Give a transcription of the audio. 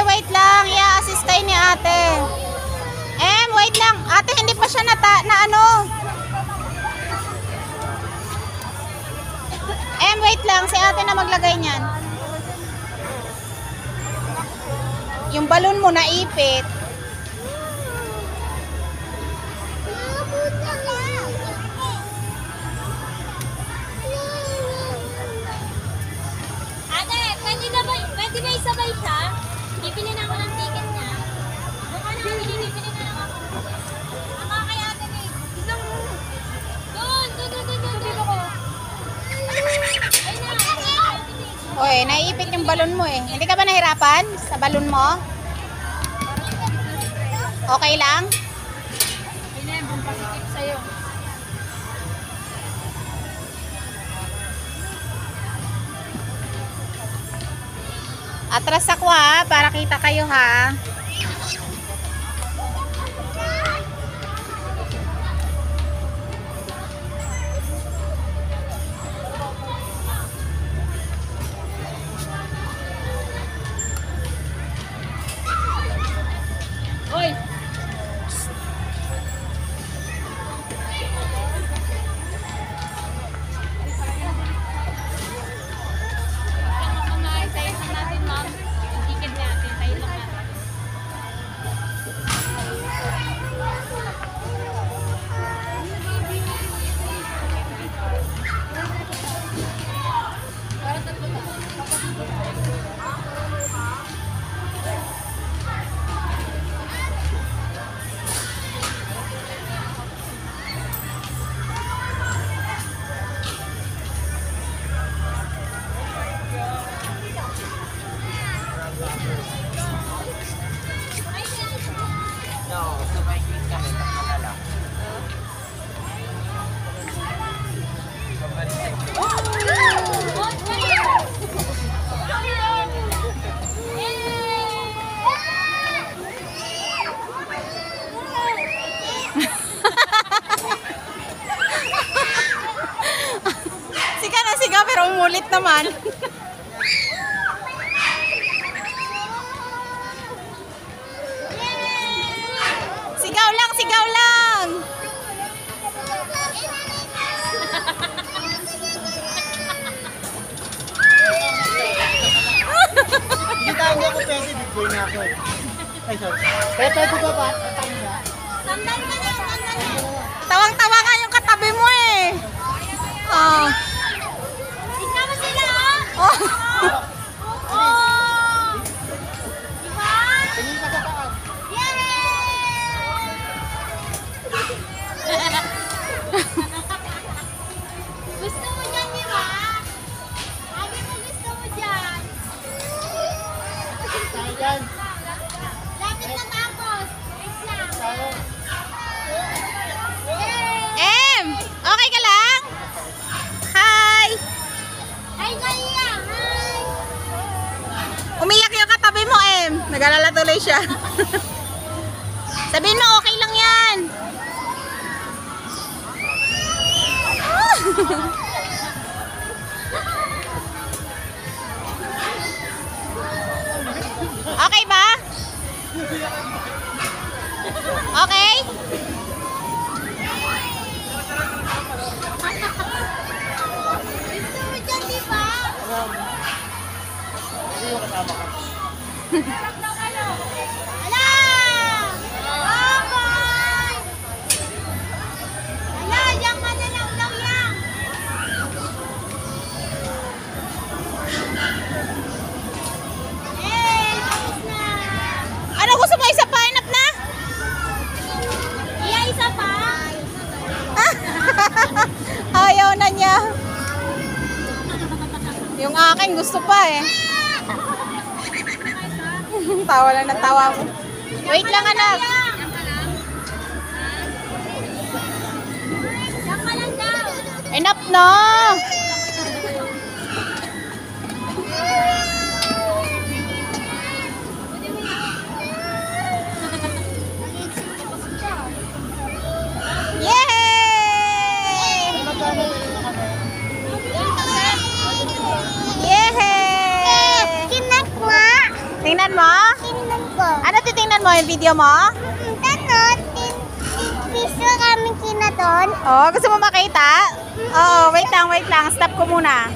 Wait lang, i-assist tayo ni ate. Wait lang. Ate, hindi pa siya na ano. Wait lang. Si ate na maglagay niyan. Yung balon mo naipit. Ate, pwede ba isabay siya? Bibili na ako ng ticket niya. Baka na kami, bibili na lang ako. Ama kay ate Nick. Doon. Oy, naiipit yung balon mo eh. Hindi ka ba nahirapan sa balon mo? Okay lang? Pinembong positive sa'yo. Atras ako ha, para kita kayo ha. Hoy! Sigaw pero umulit naman. Sigaw lang, sigaw lang. Hindi tayo ako kasi big boy na ako. Ay, sorry. Pero ito ba ba? Sandal ka na, sandal na. Tawang-tawa nga yung katabi mo eh. Oh. Isama sila, ah! Oh. Oh! Diba? Tingin ka sa taas. Gusto mo dyan, di ba? Sabi mo gusto mo dyan. Tayo dyan. Lapit na tapos. Wait lang. Tayo. Okay ka lang? Hi. Hi, Galia! Hi! Umiyak yung katabi mo Nag-alala tuloy siya. Sabihin mo okay lang yan. Okay ba? Okay? Gusto mo dyan, di ba? Hindi yung kasama ka. Ala! Bye-bye! Ala, diyan ka na lang daw yan. Ano gusto mo isa pa? kumain, gusto pa eh. Tawa lang ng tawa mo. Wait lang anak. Diyan ka lang daw. Enough na. Yay! Yay! Tingnan mo. Tingnan mo? Tingnan ko. Ano titingnan mo yung video mo? Piso kami kina doon. Oh, gusto mo makita? Oo, wait lang. Stop ko muna.